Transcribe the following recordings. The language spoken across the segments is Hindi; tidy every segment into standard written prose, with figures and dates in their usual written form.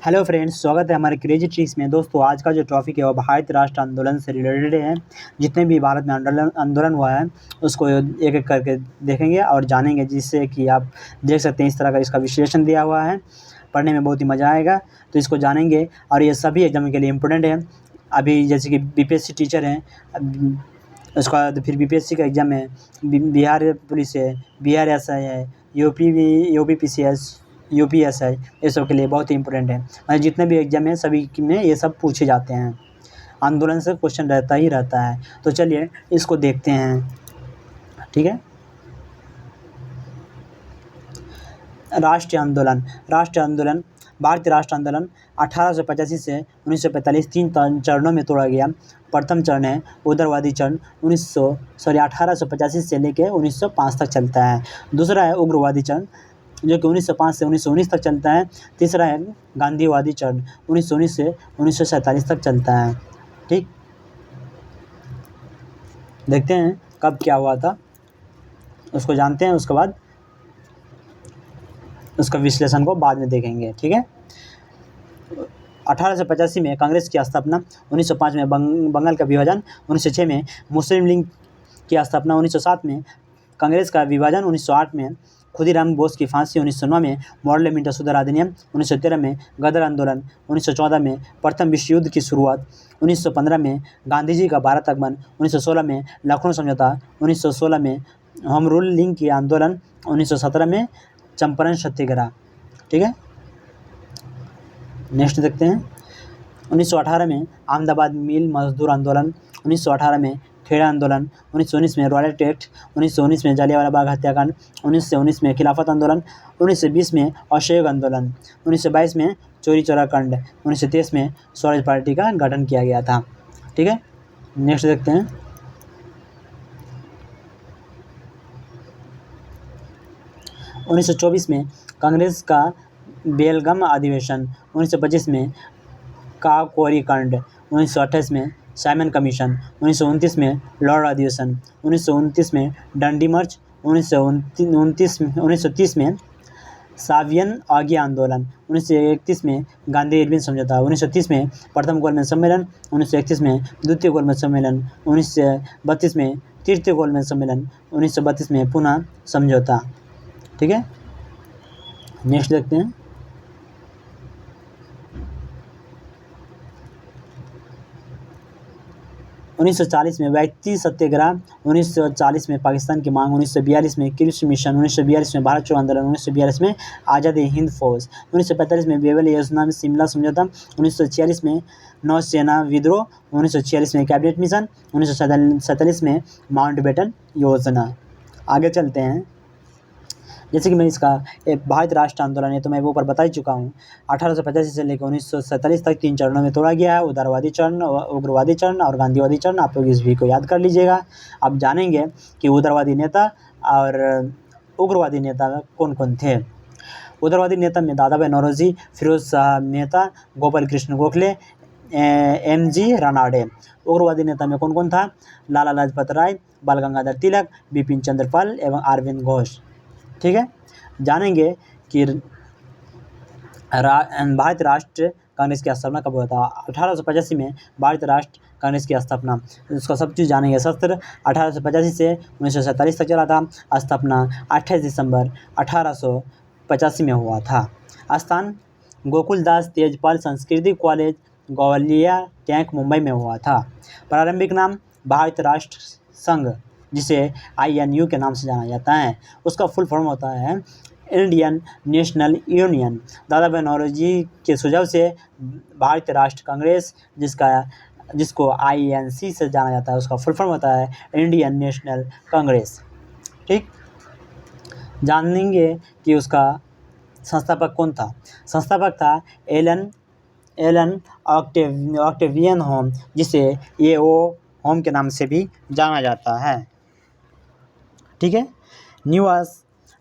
हेलो फ्रेंड्स, स्वागत है हमारे क्रेजी ट्रिक्स में। दोस्तों, आज का जो टॉपिक है वो भारत राष्ट्र आंदोलन से रिलेटेड है। जितने भी भारत में आंदोलन हुआ है उसको एक एक करके देखेंगे और जानेंगे, जिससे कि आप देख सकते हैं इस तरह का इसका विश्लेषण दिया हुआ है। पढ़ने में बहुत ही मज़ा आएगा, तो इसको जानेंगे। और ये सभी एग्जाम के लिए इम्पोर्टेंट है। अभी जैसे कि बीपीएससी टीचर हैं, उसके बाद फिर बीपीएससी का एग्ज़ाम है, बिहार पुलिस है, बिहार एसआई है, यूपीपीसीएस, यूपीएसआई, ये सब के लिए बहुत ही इंपॉर्टेंट है। मतलब जितने भी एग्जाम हैं सभी में ये सब पूछे जाते हैं। आंदोलन से क्वेश्चन रहता ही रहता है। तो चलिए इसको देखते हैं, ठीक है। राष्ट्रीय आंदोलन भारतीय राष्ट्र आंदोलन 1885 से 1945 तीन चरणों में तोड़ा गया। प्रथम चरण है उदारवादी चरण, 1885 से लेकर 1905 तक चलता है। दूसरा है उग्रवादी चरण, जो कि 1905 से 1919 तक चलता है। तीसरा है गांधीवादी चरण, 1919 से 1947 तक चलता है। ठीक, देखते हैं कब क्या हुआ था, उसको जानते हैं, उसके बाद उसका विश्लेषण को बाद में देखेंगे, ठीक है। 1885 में कांग्रेस की स्थापना, 1905 में बंगाल का विभाजन, 1906 में मुस्लिम लीग की स्थापना, 1907 में कांग्रेस का विभाजन, 1908 में खुदीराम बोस की फांसी, 1909 में मॉडल मीटर सुधार अधिनियम, 1913 में गदर आंदोलन, 1914 में प्रथम विश्व युद्ध की शुरुआत, 1915 में गांधी जी का भारत आगमन, 1916 में लखनऊ समझौता, 1916 में होम रूल लीग की आंदोलन, 1917 में चंपारण सत्याग्रह, ठीक है। नेक्स्ट देखते हैं। 1918 में अहमदाबाद मिल मजदूर आंदोलन, 1918 में खेड़ा आंदोलन, 1919 में रॉयलेट एक्ट, 1919 में जालियांवाला बाग हत्याकांड, 1919 में खिलाफत आंदोलन, 1920 में असहयोग आंदोलन, 1922 में चोरी चौरा कांड, 1923 में स्वराज पार्टी का गठन किया गया था, ठीक है। नेक्स्ट देखते हैं। 1924 में कांग्रेस का बेलगाम अधिवेशन, 1925 में काकोरी कांड, 1928 में साइमन कमीशन, 1929 में लॉर्ड अधिवेशन, 1929 में डंडी मार्च, 1930 में सावियन आज्ञा आंदोलन, 1931 में गांधी इरविन समझौता, 1930 में प्रथम गोलमेज सम्मेलन, 1931 में द्वितीय गोलमेज सम्मेलन, 1932 में तृतीय गोलमेज सम्मेलन, 1932 में पुनः समझौता, ठीक है। नेक्स्ट देखते हैं। 1940 में व्यक्ति सत्याग्रह, 1940 में पाकिस्तान की मांग, 1942 में कृषि मिशन, 1942 में भारत छोड़ो आंदोलन, 1942 में आज़ाद हिंद फौज, 1945 में बेवल योजना में शिमला समझौता, 1946 में नौसेना विद्रोह, 1946 में कैबिनेट मिशन, 1947 में माउंटबेटन योजना। आगे चलते हैं। जैसे कि मैं इसका भारत राष्ट्र आंदोलन है तो मैं वो ऊपर बता ही चुका हूँ। 1885 से लेकर 1947 तक तीन चरणों में तोड़ा गया है। उदारवादी चरण, उग्रवादी चरण और गांधीवादी चरण। आप लोग इस भी को याद कर लीजिएगा। अब जानेंगे कि उदारवादी नेता और उग्रवादी नेता कौन कौन थे। उदारवादी नेता में दादा भाई नौरोजी, फिरोज शाह मेहता, गोपाल कृष्ण गोखले, एम.जी. रानाडे। उग्रवादी नेता में कौन कौन था? लाला लाजपत राय, बाल गंगाधर तिलक, बिपिन चंद्र पाल एवं अरविंद घोष, ठीक है। जानेंगे कि भारत राष्ट्र कांग्रेस की स्थापना कब हुआ था। 1885 में भारत राष्ट्र कांग्रेस की स्थापना, उसका सब चीज़ जानेंगे। शस्त्र 1885 से 1947 तक चला था। स्थापना 28 दिसंबर 1885 में हुआ था। स्थान गोकुलदास तेजपाल सांस्कृतिक कॉलेज, ग्वालियर टैंक, मुंबई में हुआ था। प्रारंभिक नाम भारत राष्ट्र संघ, जिसे INU के नाम से जाना जाता है। उसका फुल फॉर्म होता है इंडियन नेशनल यूनियन। दादा भाई नौरोजी के सुझाव से भारतीय राष्ट्र कांग्रेस, जिसको INC से जाना जाता है, उसका फुल फॉर्म होता है इंडियन नेशनल कांग्रेस, ठीक। जानेंगे कि उसका संस्थापक कौन था। संस्थापक था एलन ऑक्टेवियन होम, जिसे AO होम के नाम से भी जाना जाता है, ठीक है।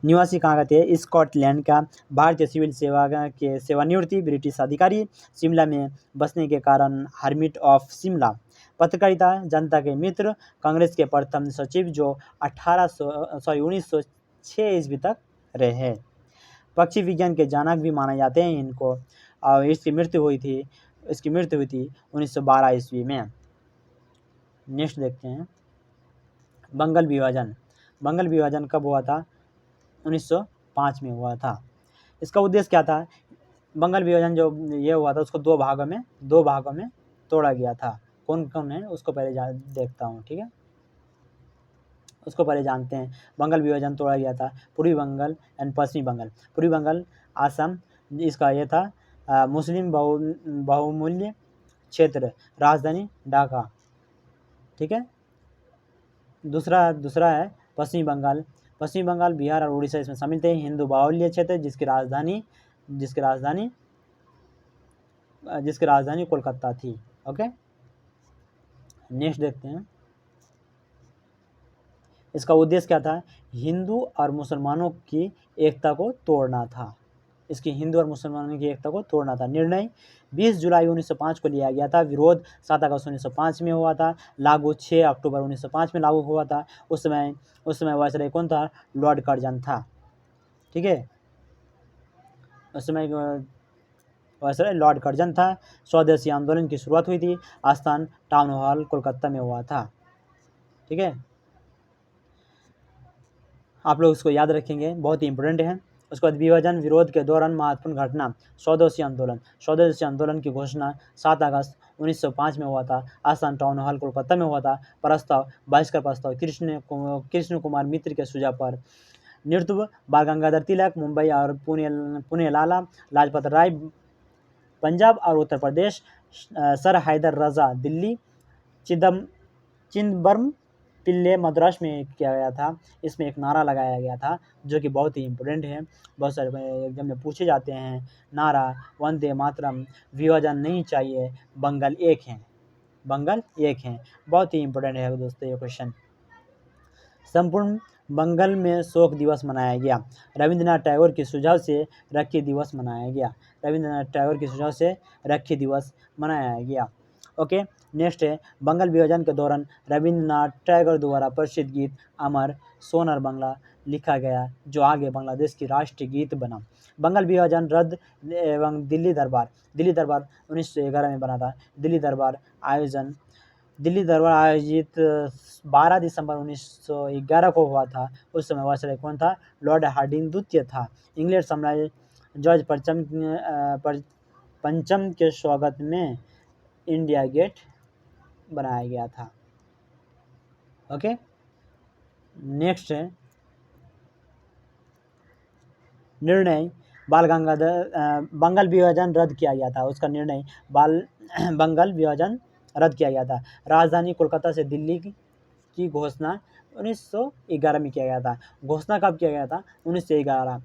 निवासी कहाँ का थे? स्कॉटलैंड का। भारतीय सिविल सेवा के सेवानिवृत्ति ब्रिटिश अधिकारी, शिमला में बसने के कारण हर्मिट ऑफ शिमला। पत्रकारिता, जनता के मित्र, कांग्रेस के प्रथम सचिव जो 1906 ईस्वी तक रहे। पक्षी विज्ञान के जनक भी माने जाते हैं इनको। और इसकी मृत्यु हुई थी 1912 ईस्वी में। नेक्स्ट देखते हैं बंगाल विभाजन। बंगाल विभाजन कब हुआ था? 1905 में हुआ था। इसका उद्देश्य क्या था? बंगाल विभाजन जो ये हुआ था उसको दो भागों में तोड़ा गया था। कौन कौन है उसको पहले देखता हूँ, ठीक है, उसको पहले जानते हैं। बंगाल विभाजन तोड़ा गया था पूर्वी बंगाल एंड पश्चिमी बंगाल। पूर्वी बंगाल असम, इसका ये था मुस्लिम बहुमूल्य क्षेत्र, राजधानी ढाका, ठीक है। दूसरा है पश्चिमी बंगाल। पश्चिमी बंगाल, बिहार और उड़ीसा इसमें शामिल थे। हिंदू बाहुल्य क्षेत्र जिसकी राजधानी कोलकाता थी। ओके, नेक्स्ट देखते हैं इसका उद्देश्य क्या था? हिंदू और मुसलमानों की एकता को तोड़ना था। इसकी हिंदू और मुसलमानों की एकता को तोड़ना था। निर्णय 20 जुलाई 1905 को लिया गया था। विरोध 7 अगस्त 1905 में हुआ था। लागू 6 अक्टूबर 1905 में लागू हुआ था। उस समय वायसराय कौन था? लॉर्ड कर्जन था, ठीक है। उस समय वायसराय लॉर्ड कर्जन था। स्वदेशी आंदोलन की शुरुआत हुई थी। स्थान टाउन हॉल कोलकाता में हुआ था, ठीक है। आप लोग इसको याद रखेंगे, बहुत ही इंपॉर्टेंट है। उसके बाद विभाजन विरोध के दौरान महत्वपूर्ण घटना स्वदेशी आंदोलन की घोषणा 7 अगस्त 1905 में हुआ था। स्थान टाउन हॉल कोलकाता में हुआ था। बहिष्कार प्रस्ताव कृष्ण कुमार मित्र के सुझाव पर। नेतृत्व बाल गंगाधर तिलक मुंबई और पुणे लाला लाजपत राय पंजाब और उत्तर प्रदेश, सर हैदर रजा दिल्ली, चिदम्बरम पिल्ले मद्रास में किया गया था। इसमें एक नारा लगाया गया था जो कि बहुत ही इम्पोर्टेंट है, बहुत सारे एग्जाम में पूछे जाते हैं। नारा वंदे मातरम, विभाजन नहीं चाहिए, बंगाल एक है। बहुत ही इम्पोर्टेंट है दोस्तों ये क्वेश्चन। संपूर्ण बंगाल में शोक दिवस मनाया गया। रविंद्रनाथ टैगोर के सुझाव से राखी दिवस मनाया गया। ओके, नेक्स्ट है बंगाल विभाजन के दौरान रविंद्रनाथ टैगोर द्वारा प्रसिद्ध गीत अमर सोनार बांग्ला लिखा गया, जो आगे बांग्लादेश की राष्ट्रीय गीत बना। बंगाल विभाजन रद्द एवं दिल्ली दरबार 1911 में बना था। दिल्ली दरबार आयोजित 12 दिसंबर 1911 को हुआ था। उस समय वायसराय कौन था? लॉर्ड हार्डिंग द्वितीय था। इंग्लैंड साम्राज्य जॉर्ज पंचम के स्वागत में इंडिया गेट बनाया गया था। ओके, नेक्स्ट है निर्णय बंगाल विभाजन रद्द किया गया था। उसका निर्णय बंगाल विभाजन रद्द किया गया था। राजधानी कोलकाता से दिल्ली की घोषणा 1911 में किया गया था। घोषणा कब किया गया था? 1911।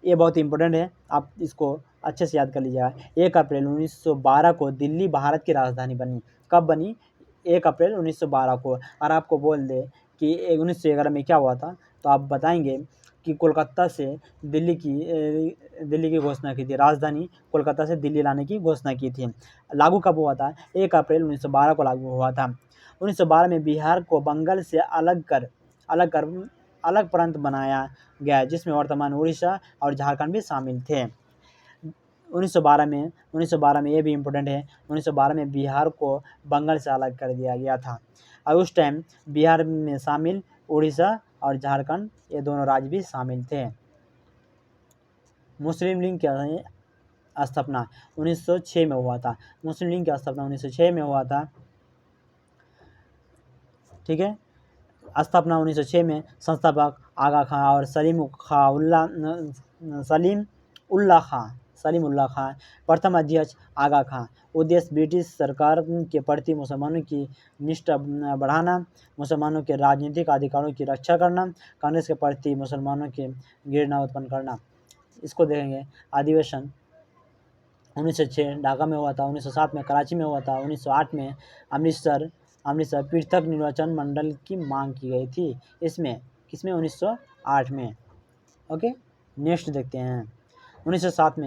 ये बहुत इंपॉर्टेंट है, आप इसको अच्छे से याद कर लीजिएगा। 1 अप्रैल 1912 को दिल्ली भारत की राजधानी बनी। कब बनी? 1 अप्रैल 1912 को। और आपको बोल दे कि 1911 में क्या हुआ था, तो आप बताएंगे कि कोलकाता से दिल्ली की घोषणा की थी। राजधानी कोलकाता से दिल्ली लाने की घोषणा की थी। लागू कब हुआ था? 1 अप्रैल 1912 को लागू हुआ था। 1912 में बिहार को बंगाल से अलग प्रांत बनाया गया, जिसमें वर्तमान उड़ीसा और झारखंड भी शामिल थे। 1912 में ये भी इम्पोर्टेंट है, 1912 में बिहार को बंगाल से अलग कर दिया गया था। और उस टाइम बिहार में शामिल उड़ीसा और झारखंड, ये दोनों राज्य भी शामिल थे। मुस्लिम लीग की स्थापना 1906 में हुआ था। मुस्लिम लीग की स्थापना 1906 में हुआ था, ठीक है। स्थापना 1906 में संस्थापक आगा खां और सलीम उल्लाह खां, प्रथम अध्यक्ष आगा खां। उद्देश्य ब्रिटिश सरकार के प्रति मुसलमानों की निष्ठा बढ़ाना, मुसलमानों के राजनीतिक अधिकारों की रक्षा करना, कांग्रेस के प्रति मुसलमानों की घृणा उत्पन्न करना। इसको देखेंगे। अधिवेशन 1906 ढाका में हुआ था, 1907 में कराची में हुआ था, 1908 में अमृतसर पृथक निर्वाचन मंडल की मांग की गई थी। किसमें 1908 में। ओके, नेक्स्ट देखते हैं 1907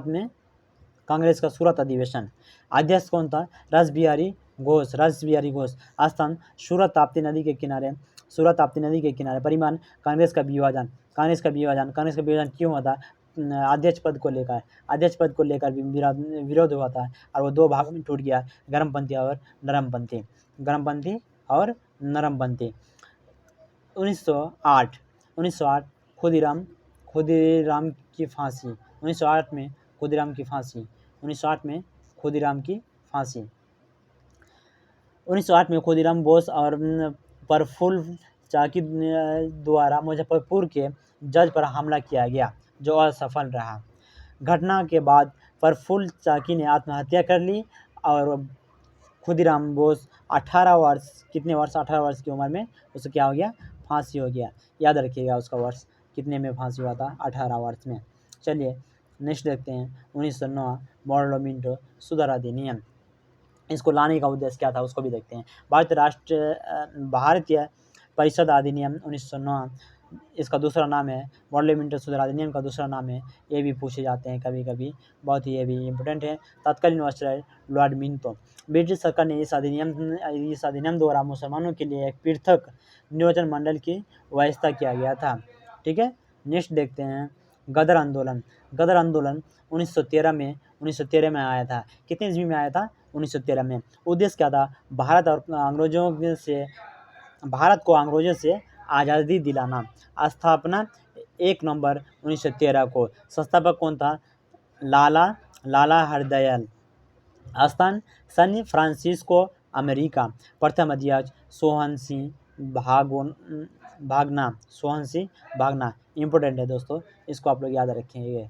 में कांग्रेस का सूरत अधिवेशन। अध्यक्ष कौन था? रास बिहारी घोष। स्थान सूरत ताप्ती नदी के किनारे। सूरत ताप्ती नदी के किनारे। परिमाण कांग्रेस का विभाजन क्यों हुआ था? अध्यक्ष पद को लेकर विरोध हुआ था और वो 2 भाग में टूट गया, गर्मपंथी और नरमपंथी। 1908 खुदीराम की फांसी। 1908 में खुदीराम की फांसी। 1908 में खुदीराम बोस और प्रफुल्ल चाकी द्वारा मुजफ्फरपुर के जज पर हमला किया गया, जो असफल रहा। घटना के बाद प्रफुल्ल चाकी ने आत्महत्या कर ली और खुदीराम बोस 18 वर्ष की उम्र में उसे क्या हो गया? फांसी हो गया। याद रखिएगा उसका वर्ष कितने में फांसी हुआ था? 18 वर्ष में। चलिए नेक्स्ट देखते हैं 1909 मॉडल सुधार अधिनियम। इसको लाने का उद्देश्य क्या था उसको भी देखते हैं। भारतीय परिषद अधिनियम 1909, इसका दूसरा नाम है मॉडल सुधार अधिनियम का दूसरा नाम है। ये भी पूछे जाते हैं कभी-कभी, बहुत ही ये भी इम्पोर्टेंट है। तत्कालीन वायसराय लॉर्ड मिंटो। ब्रिटिश सरकार ने इस अधिनियम द्वारा मुसलमानों के लिए एक पृथक निर्वाचन मंडल की व्यवस्था किया गया था। ठीक है, नेक्स्ट देखते हैं गदर आंदोलन। 1913 में आया था। कितने ईस्वी में आया था? 1913 में। उद्देश्य क्या था? भारत को अंग्रेजों से आज़ादी दिलाना। स्थापना 1 नवंबर 1913 को। संस्थापक कौन था? लाला हरदयाल। स्थान सैन फ्रांसिस्को, अमेरिका। प्रथम अध्यक्ष सोहन सिंह भागना। इम्पोर्टेंट है दोस्तों, इसको आप लोग याद रखेंगे।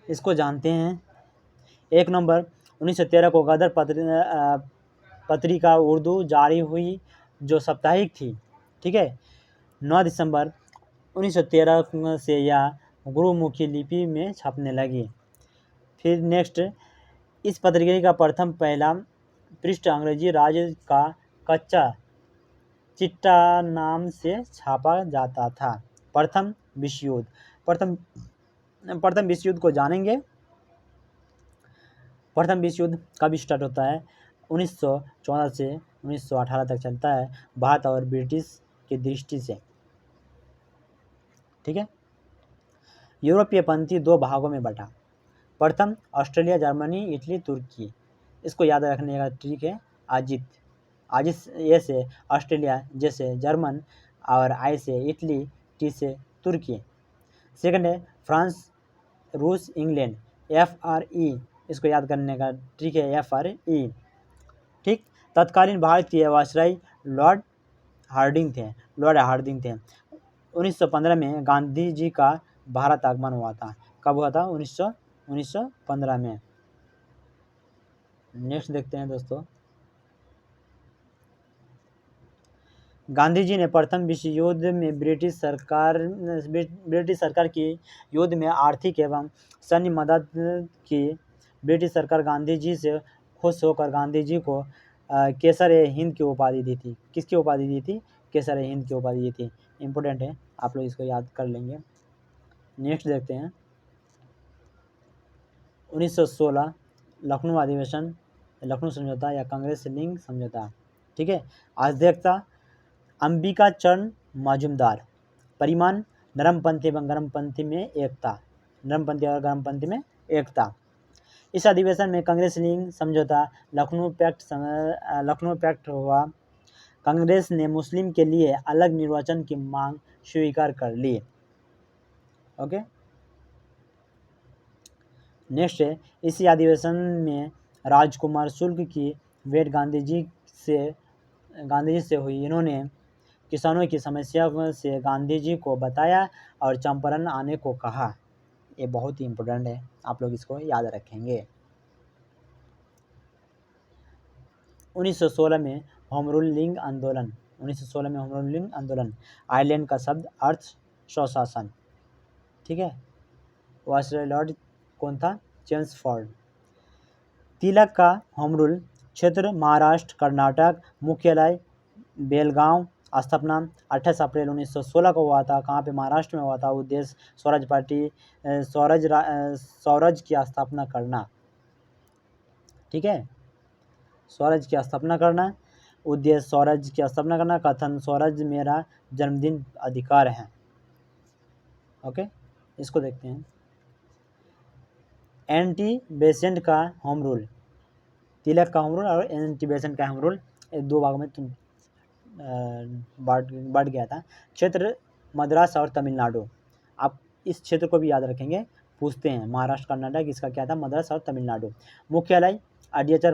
इसको जानते हैं। 1 नवंबर 1913 को गदर पत्रिका उर्दू जारी हुई, जो साप्ताहिक थी। ठीक है। 9 दिसंबर 1913 से यह गुरुमुखी लिपि में छपने लगी। फिर नेक्स्ट, इस पत्रिका का पहला पृष्ठ अंग्रेजी राज का कच्चा चिट्ठा नाम से छापा जाता था। प्रथम विश्व युद्ध को जानेंगे। प्रथम विश्व युद्ध कब स्टार्ट होता है? 1914 से 1918 तक चलता है, भारत और ब्रिटिश की दृष्टि से। ठीक है। यूरोपीय पंथी 2 भागों में बटा। प्रथम ऑस्ट्रेलिया, जर्मनी, इटली, तुर्की। इसको याद रखने का ट्रिक है अजित ए से ऑस्ट्रेलिया, जे से जर्मन और आई से इटली, टी से तुर्की। सेकंड है फ्रांस, रूस, इंग्लैंड। FRE, इसको याद करने का ट्रिक है FRE। ठीक। तत्कालीन भारतीय वायसराय लॉर्ड हार्डिंग थे। 1915 में गांधी जी का भारत आगमन हुआ था। कब हुआ था? 1915 में। नेक्स्ट देखते हैं दोस्तों, गांधी जी ने प्रथम विश्व युद्ध में ब्रिटिश सरकार की युद्ध में आर्थिक एवं सैन्य मदद की। ब्रिटिश सरकार गांधी जी से खुश होकर गांधी जी को केसर-ए-हिंद की उपाधि दी थी। किसकी उपाधि दी थी? केसर-ए-हिंद की उपाधि दी थी। इम्पोर्टेंट है, आप लोग इसको याद कर लेंगे। नेक्स्ट देखते हैं 1916 लखनऊ अधिवेशन, लखनऊ समझौता या कांग्रेस लिंग समझौता। ठीक है। अध्यक्षता अंबिका चरण मजूमदार। परिमाण नरमपंथी एवं गर्मपंथी में एकता। इस अधिवेशन में कांग्रेस लिंग समझौता, लखनऊ पैक्ट हुआ। कांग्रेस ने मुस्लिम के लिए अलग निर्वाचन की मांग स्वीकार कर ली। ओके। नेक्स्ट है, इसी अधिवेशन में राजकुमार शुक्ल की भेंट गांधी जी से हुई। इन्होंने किसानों की समस्या से गांधी जी को बताया और चंपारण आने को कहा। ये बहुत ही इम्पोर्टेंट है, आप लोग इसको याद रखेंगे। 1916 में होम रूलिंग आंदोलन। आयरलैंड का शब्द अर्थ स्वशासन। ठीक है। वायसराय लॉर्ड कौन था? चेम्सफोर्ड। तिलक का होम रूल क्षेत्र महाराष्ट्र, कर्नाटक, मुख्यालय बेलगांव। स्थापना 28 अप्रैल 1916 को हुआ था। कहाँ पे? महाराष्ट्र में हुआ था। उद्देश्य स्वराज की स्थापना करना। ठीक है, स्वराज की स्थापना करना। उद्देश्य स्वराज्य की स्थापना करना। कथन स्वराज्य मेरा जन्मदिन अधिकार है। ओके, इसको देखते हैं। एंटी बेसेंट का होम रूल, तिलक का होम रूल और एंटी बेसेंट का होम रूल, दो भागों में तुम बढ़ गया था। क्षेत्र मद्रास और तमिलनाडु, आप इस क्षेत्र को भी याद रखेंगे, पूछते हैं। महाराष्ट्र कर्नाटक, इसका क्या था? मद्रास और तमिलनाडु। मुख्यालय अडियाचर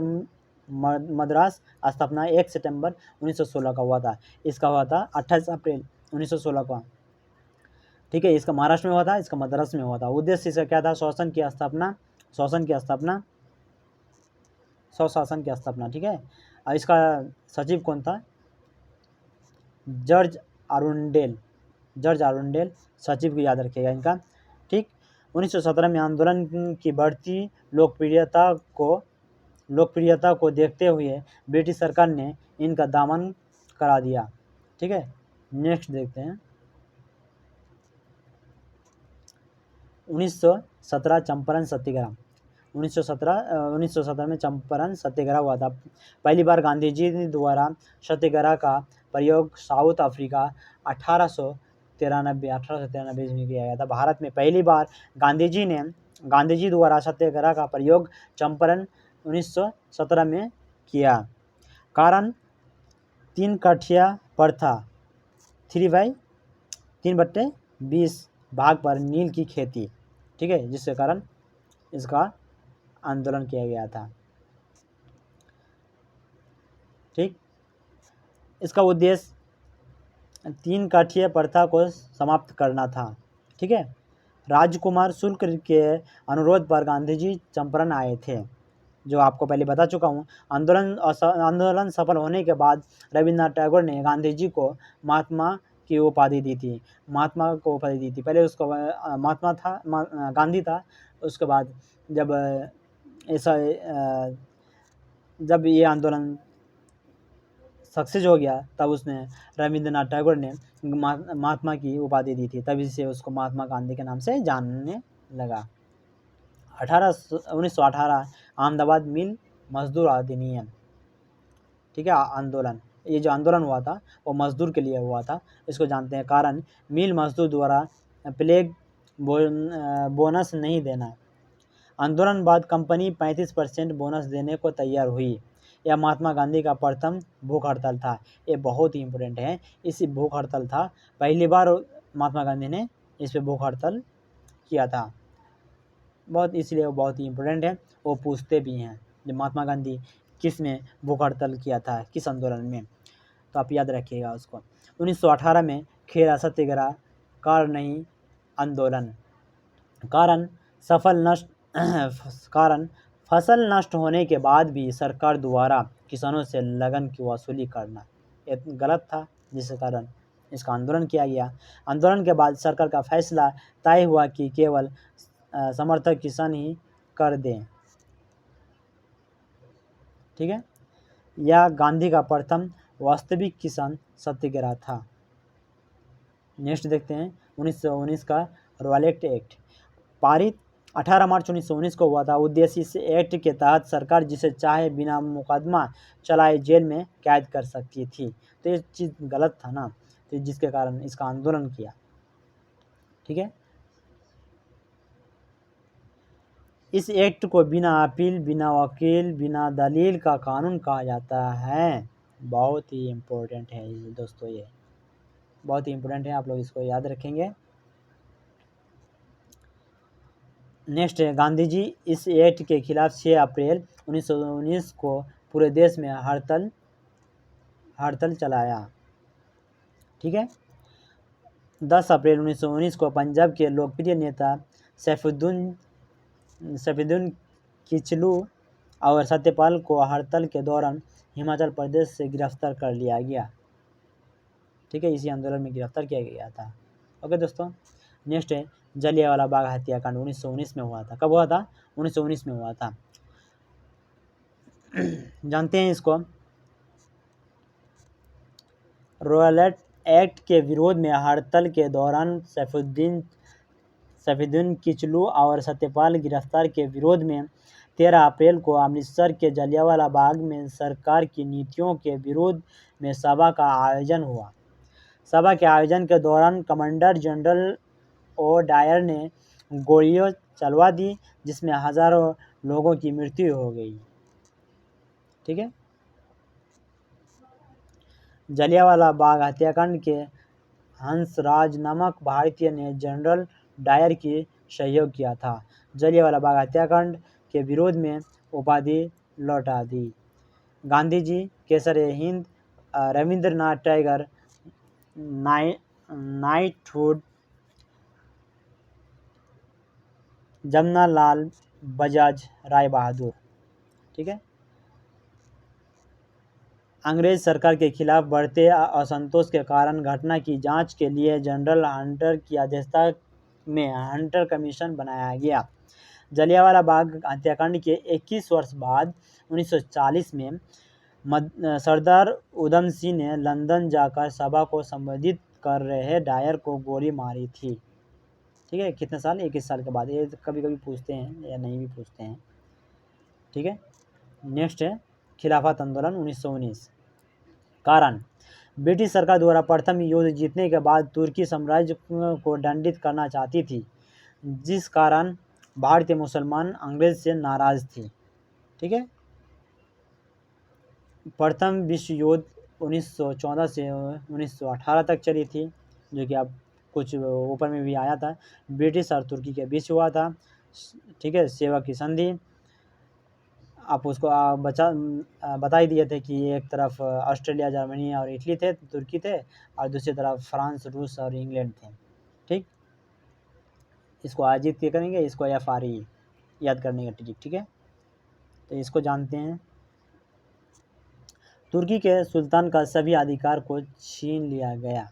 मद्रास, स्थापना 1 सितंबर 1916 का हुआ था। इसका हुआ था 28 अप्रैल 1916 का। ठीक है, इसका महाराष्ट्र में हुआ था, इसका मद्रास में हुआ था। उद्देश्य इसका क्या था? स्वशासन की स्थापना, स्वशासन की स्थापना। ठीक है, और इसका सचिव कौन था? जॉर्ज आरुंडेल सचिव को याद रखिएगा इनका। ठीक, 1917 में आंदोलन की बढ़ती लोकप्रियता को देखते हुए ब्रिटिश सरकार ने इनका दमन करा दिया। ठीक है, नेक्स्ट देखते हैं। 1917 चंपारण सत्याग्रह, 1917 में चंपारण सत्याग्रह हुआ था। पहली बार गांधी जी द्वारा सत्याग्रह का प्रयोग साउथ अफ्रीका 1893 में किया गया था। भारत में पहली बार गांधी जी द्वारा सत्याग्रह का प्रयोग चंपारण 1917 में किया। कारण 3 कठिया प्रथा, 3/20 भाग पर नील की खेती। ठीक है, जिसके कारण इसका आंदोलन किया गया था। ठीक, इसका उद्देश्य 3 काठिया प्रथा को समाप्त करना था। ठीक है, राजकुमार शुक्ल के अनुरोध पर गांधी जी चंपारण आए थे, जो आपको पहले बता चुका हूँ। आंदोलन सफल होने के बाद रविन्द्रनाथ टैगोर ने गांधी जी को महात्मा की उपाधि दी थी। पहले उसको महात्मा था, गांधी था। उसके बाद जब ये आंदोलन सक्सेस हो गया, तब उसने रविन्द्रनाथ टैगोर ने महात्मा की उपाधि दी थी, तभी से उसको महात्मा गांधी के नाम से जानने लगा। 1918 अहमदाबाद मिल मजदूर अधिनियम। ठीक है, आंदोलन, ये जो आंदोलन हुआ था वो मजदूर के लिए हुआ था। इसको जानते हैं। कारण मिल मजदूर द्वारा प्लेग बोनस नहीं देना। आंदोलन बाद कंपनी 35% बोनस देने को तैयार हुई। यह महात्मा गांधी का प्रथम भूख हड़ताल था। ये बहुत ही इम्पोर्टेंट है। इसी भूख हड़ताल था, पहली बार महात्मा गांधी ने इस पर भूख हड़ताल किया था। इसलिए वो बहुत ही इम्पोर्टेंट है। वो पूछते भी हैं जब महात्मा गांधी किस में भूख हड़ताल किया था, किस आंदोलन में, तो आप याद रखिएगा उसको। 1918 में खेरा सत्याग्रह, कारण नहीं आंदोलन। कारण फसल नष्ट होने के बाद भी सरकार द्वारा किसानों से लगन की वसूली करना गलत था, जिसके कारण इसका आंदोलन किया गया। आंदोलन के बाद सरकार का फैसला तय हुआ कि केवल समर्थक किसान ही कर दें। ठीक है, यह गांधी का प्रथम वास्तविक किसान सत्याग्रह था। नेक्स्ट देखते हैं 1919 का रॉयलेट एक्ट, पारित 18 मार्च 1919 को हुआ था। उद्देश्य इस एक्ट के तहत सरकार जिसे चाहे बिना मुकदमा चलाए जेल में कैद कर सकती थी। तो ये चीज़ गलत था ना, तो जिसके कारण इसका आंदोलन किया। ठीक है, इस एक्ट को बिना अपील, बिना वकील, बिना दलील का कानून कहा जाता है। बहुत ही इम्पोर्टेंट है दोस्तों, ये बहुत ही इम्पोर्टेंट है, आप लोग इसको याद रखेंगे। नेक्स्ट है, गांधी जी इस एक्ट के खिलाफ 6 अप्रैल 1919 को पूरे देश में हड़ताल चलाया। ठीक है, 10 अप्रैल 1919 को पंजाब के लोकप्रिय नेता सैफुद्दीन किचलू और सत्यपाल को हड़ताल के दौरान हिमाचल प्रदेश से गिरफ्तार कर लिया गया। ठीक है, इसी आंदोलन में गिरफ्तार किया गया था। ओके दोस्तों, नेक्स्ट है जलियांवाला बाग हत्याकांड, 1919 में हुआ था। कब हुआ था? 1919 में हुआ था। जानते हैं इसको। रॉयलेट एक्ट के विरोध में हड़ताल के दौरान सैफुद्दीन किचलू और सत्यपाल गिरफ्तार के विरोध में 13 अप्रैल को अमृतसर के जलियांवाला बाग में सरकार की नीतियों के विरोध में सभा का आयोजन हुआ। सभा के आयोजन के दौरान कमांडर जनरल ओ डायर ने गोलियां चलवा दी, जिसमें हजारों लोगों की मृत्यु हो गई। ठीक है। जलियांवाला बाग हत्याकांड के हंसराज नामक भारतीय ने जनरल डायर की सहयोग किया था। जलियांवाला बाग हत्याकांड के विरोध में उपाधि लौटा दी। गांधी जी, केसर-ए-हिंद, रविंद्रनाथ टैगोर, नाइटहुड, जमनालाल बजाज, राय बहादुर। ठीक है। अंग्रेज सरकार के खिलाफ बढ़ते असंतोष के कारण घटना की जांच के लिए जनरल हंटर की अध्यक्षता में हंटर कमीशन बनाया गया। जलियांवाला बाग हत्याकांड के 21 वर्ष बाद 1940 में सरदार उधम सिंह ने लंदन जाकर सभा को संबोधित कर रहे डायर को गोली मारी थी। ठीक है। कितने साल? 21 साल के बाद। ये कभी कभी पूछते हैं या नहीं भी पूछते हैं। ठीक है। नेक्स्ट है खिलाफत आंदोलन 1919। कारण: ब्रिटिश सरकार द्वारा प्रथम युद्ध जीतने के बाद तुर्की साम्राज्य को दंडित करना चाहती थी, जिस कारण भारतीय मुसलमान अंग्रेज से नाराज थे। ठीक है। प्रथम विश्व युद्ध 1914 से 1918 तक चली थी, जो कि आप कुछ ऊपर में भी आया था। ब्रिटिश और तुर्की के बीच हुआ था। ठीक है। सेवा की संधि आप उसको बता ही दिए थे कि एक तरफ ऑस्ट्रेलिया, जर्मनी और इटली थे, तुर्की थे, और दूसरी तरफ फ्रांस, रूस और इंग्लैंड थे। ठीक। इसको आयोजित क्या करेंगे? इसको FRE याद करने का ट्रिक। ठीक है। तो इसको जानते हैं। तुर्की के सुल्तान का सभी अधिकार को छीन लिया गया।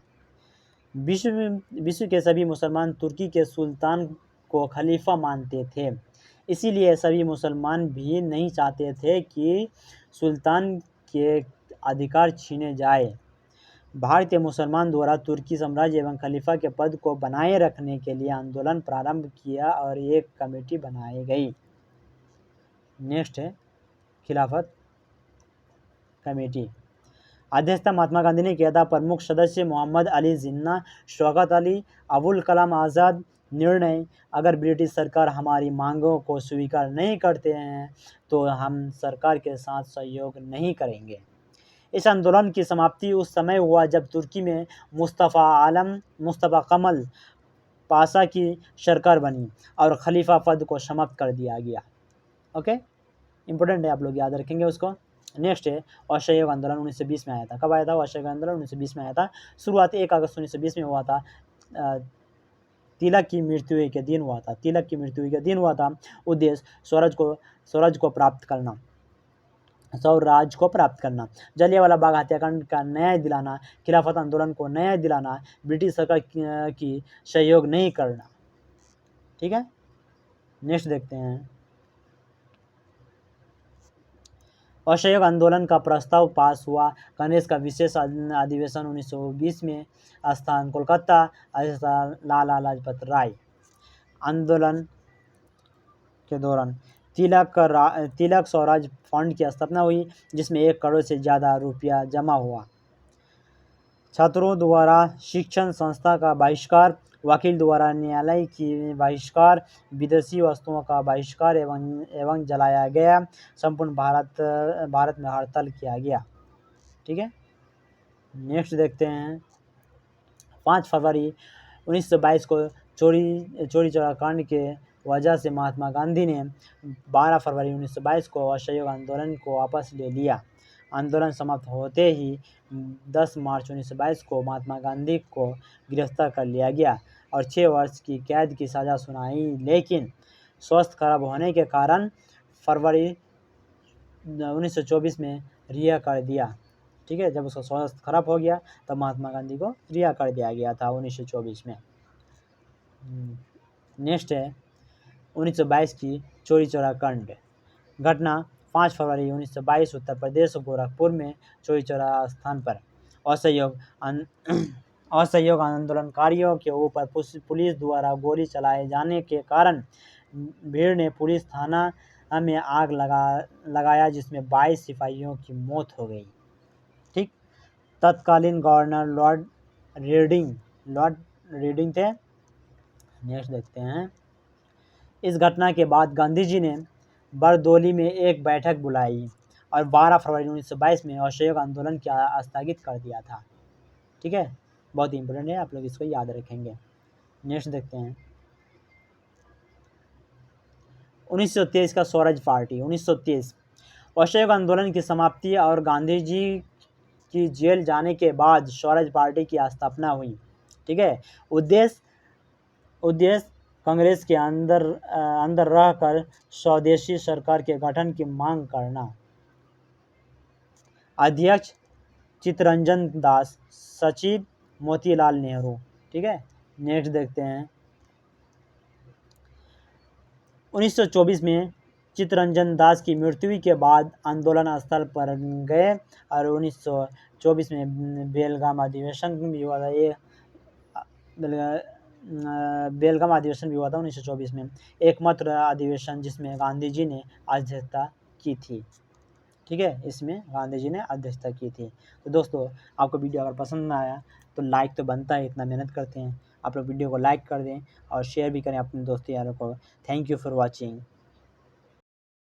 विश्व के सभी मुसलमान तुर्की के सुल्तान को खलीफा मानते थे। इसीलिए सभी मुसलमान भी नहीं चाहते थे कि सुल्तान के अधिकार छीने जाए। भारतीय मुसलमान द्वारा तुर्की साम्राज्य एवं खलीफा के पद को बनाए रखने के लिए आंदोलन प्रारंभ किया और एक कमेटी बनाई गई। नेक्स्ट है खिलाफत कमेटी। अध्यक्षता महात्मा गांधी ने किया था। प्रमुख सदस्य मोहम्मद अली जिन्ना, शौकत अली, अबुल कलाम आज़ाद। निर्णय: अगर ब्रिटिश सरकार हमारी मांगों को स्वीकार नहीं करते हैं तो हम सरकार के साथ सहयोग नहीं करेंगे। इस आंदोलन की समाप्ति उस समय हुआ जब तुर्की में मुस्तफ़ा कमल पाशा की सरकार बनी और खलीफा पद को समाप्त कर दिया गया। ओके, इंपॉर्टेंट है, आप लोग याद रखेंगे उसको। नेक्स्ट है असहयोग आंदोलन 1920 में आया था। कब आया था असहयोग आंदोलन? 1920 में आया था। शुरुआत 1 अगस्त 1920 में हुआ था। तिलक की मृत्यु के दिन हुआ था। तिलक की मृत्यु के दिन हुआ था। उद्देश्य स्वराज को प्राप्त करना। जलियांवाला बाग हत्याकांड का न्याय दिलाना, खिलाफत आंदोलन को न्याय दिलाना, ब्रिटिश सरकार की सहयोग नहीं करना। ठीक है। नेक्स्ट देखते हैं। असहयोग आंदोलन का प्रस्ताव पास हुआ। कांग्रेस का विशेष अधिवेशन 1920 में स्थान कोलकाता, लाला लाजपत राय। आंदोलन के दौरान तिलक स्वराज फंड की स्थापना हुई, जिसमें 1 करोड़ से ज़्यादा रुपया जमा हुआ। छात्रों द्वारा शिक्षण संस्था का बहिष्कार, वकील द्वारा न्यायालय की बहिष्कार, विदेशी वस्तुओं का बहिष्कार एवं जलाया गया। संपूर्ण भारत में हड़ताल किया गया। ठीक है। नेक्स्ट देखते हैं। 5 फरवरी 1922 को चोरी चौरा कांड के वजह से महात्मा गांधी ने 12 फरवरी 1922 को असहयोग आंदोलन को वापस ले लिया। आंदोलन समाप्त होते ही 10 मार्च 1922 को महात्मा गांधी को गिरफ्तार कर लिया गया और 6 वर्ष की कैद की सज़ा सुनाई, लेकिन स्वास्थ्य खराब होने के कारण फरवरी 1924 में रिहा कर दिया। ठीक है। जब उसका स्वास्थ्य खराब हो गया तब महात्मा गांधी को रिहा कर दिया गया था 1924 में। नेक्स्ट है 1922 की चोरी चौरा कांड। घटना 5 फरवरी 1922 उत्तर प्रदेश गोरखपुर में चोरी चौरा स्थान पर असहयोग आंदोलनकारियों के ऊपर पुलिस द्वारा गोली चलाए जाने के कारण भीड़ ने पुलिस थाना में आग लगाया जिसमें 22 सिपाहियों की मौत हो गई। ठीक। तत्कालीन गवर्नर लॉर्ड रीडिंग थे। नेक्स्ट देखते हैं। इस घटना के बाद गांधी जी ने बरदोली में एक बैठक बुलाई और 12 फरवरी 1922 में असहयोग आंदोलन क्या स्थगित कर दिया था। ठीक है, बहुत इंपॉर्टेंट है, आप लोग इसको याद रखेंगे। नेक्स्ट देखते हैं। 1923 का स्वराज पार्टी। 1923 असहयोग आंदोलन की समाप्ति और गांधी जी की जेल जाने के बाद स्वराज पार्टी की स्थापना हुई। ठीक है। उद्देश्य कांग्रेस के अंदर रहकर स्वदेशी सरकार के गठन की मांग करना। अध्यक्ष चित्तरंजन दास, सचिव मोतीलाल नेहरू। ठीक है। नेक्स्ट देखते हैं। 1924 में चित्तरंजन दास की मृत्यु के बाद आंदोलन स्थल पर गए और 1924 में बेलगाम अधिवेशन भी हुआ था। बेलगाम अधिवेशन भी हुआ था 1924 में, एकमात्र अधिवेशन जिसमें गांधी जी ने अध्यक्षता की थी। ठीक है, इसमें गांधी जी ने अध्यक्षता की थी। तो दोस्तों, आपको वीडियो अगर पसंद ना आया तो लाइक तो बनता है, इतना मेहनत करते हैं, आप लोग वीडियो को लाइक कर दें और शेयर भी करें अपने दोस्तों यारों को। Thank you for watching.